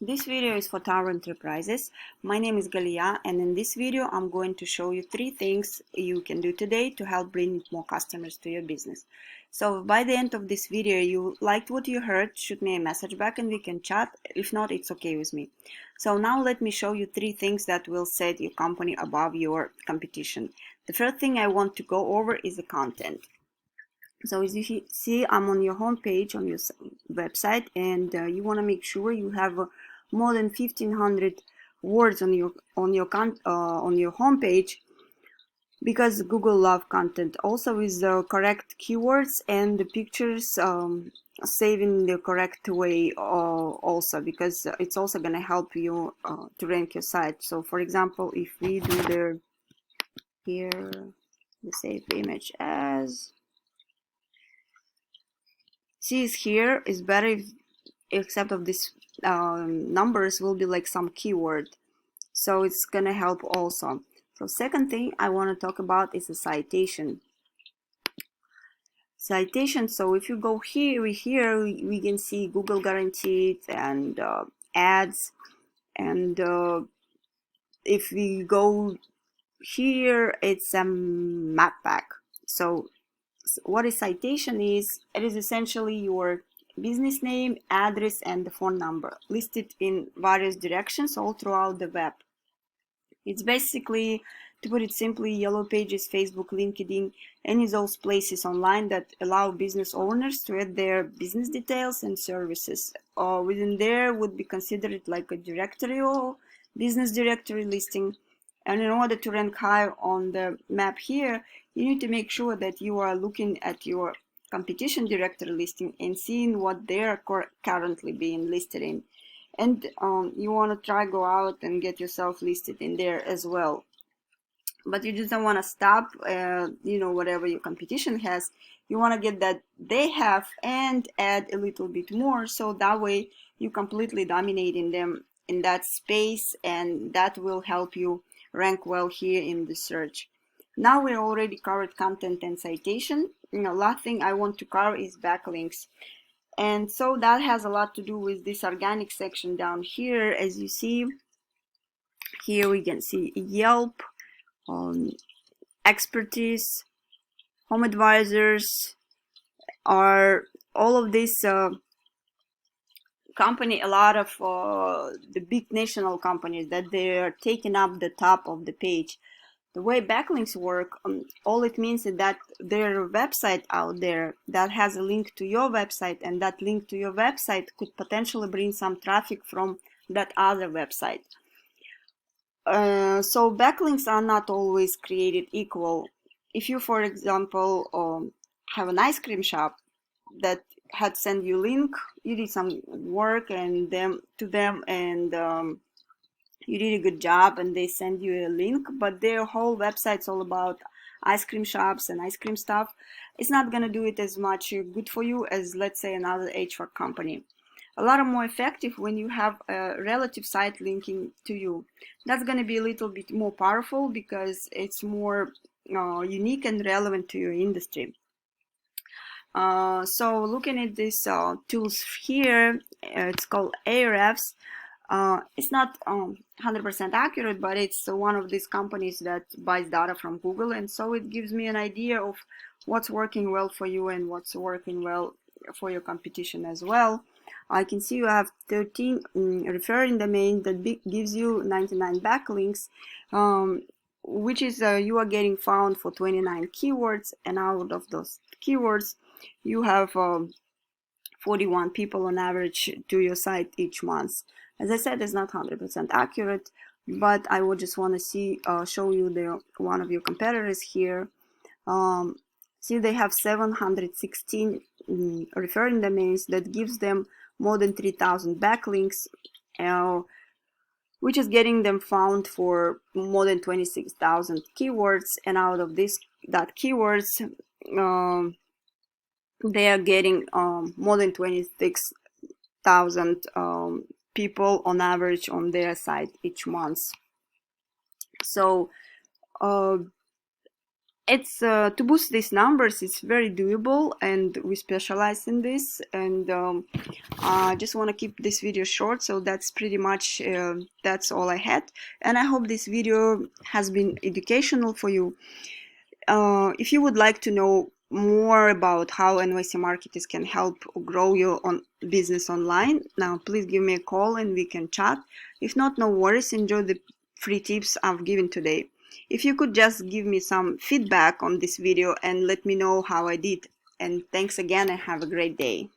This video is for Tower Enterprises. My name is Galia, and in this video I'm going to show you 3 things you can do today to help bring more customers to your business. So by the end of this video, you liked what you heard, shoot me a message back and we can chat. If not, it's okay with me. So now let me show you 3 things that will set your company above your competition. The first thing I want to go over is the content. So as you see, I'm on your home page on your website, and you want to make sure you have more than 1,500 words on your home page, because Google love content. Also with the correct keywords and the pictures saved in the correct way, also because it's also going to help you to rank your site. So for example, if we do the save image as, sees here is better if, except of this numbers will be like some keyword, so it's gonna help also. So second thing I want to talk about is the citation. So if you go here, we can see Google guaranteed and ads, and if we go here, it's a map pack. So what a citation is, it is essentially your business name, address, and the phone number listed in various directions all throughout the web. It's basically, to put it simply, Yellow Pages, Facebook, LinkedIn, any of those places online that allow business owners to add their business details and services. Within there would be considered like a directory or business directory listing. And in order to rank high on the map here, you need to make sure that you are looking at your competition directory listing and seeing what they are currently being listed in. And you want to try go out and get yourself listed in there as well. But you just don't want to stop, whatever your competition has. You want to get that they have and add a little bit more, so that way you completely dominating them in that space, and that will help you rank well here in the search. Now we already covered content and citation. Last thing I want to cover is backlinks. And so that has a lot to do with this organic section down here. As you see, here we can see Yelp, expertise, home advisors, are all of this company, a lot of the big national companies that they are taking up the top of the page. The way backlinks work, all it means is that their website out there that has a link to your website, and that link to your website could potentially bring some traffic from that other website. So backlinks are not always created equal. If you, for example, have an ice cream shop that had sent you link, you did some work and to them, and you did a good job, and they send you a link, but their whole website's all about ice cream shops and ice cream stuff. It's not going to do it as much good for you as, let's say, another HVAC company. A lot more effective when you have a relative site linking to you. That's going to be a little bit more powerful because it's more unique and relevant to your industry. So looking at these tools here, it's called Ahrefs. It's not 100% accurate, but it's one of these companies that buys data from Google, and so it gives me an idea of what's working well for you and what's working well for your competition as well. I can see you have 13 referring domains that gives you 99 backlinks, which is you are getting found for 29 keywords, and out of those keywords you have 41 people on average to your site each month. As I said, it's not 100% accurate, but I would just want to show you one of your competitors here. See, they have 716 referring domains that gives them more than 3,000 backlinks, which is getting them found for more than 26,000 keywords. And out of that keywords, they are getting more than 26,000 people on average on their site each month. So it's to boost these numbers, it's very doable, and we specialize in this. And I just want to keep this video short, so that's pretty much that's all I had. And I hope this video has been educational for you. If you would like to know more about how NYC marketers can help grow your business online, now please give me a call and we can chat. If not, no worries, enjoy the free tips I've given today. If you could just give me some feedback on this video and let me know how I did. And thanks again and have a great day.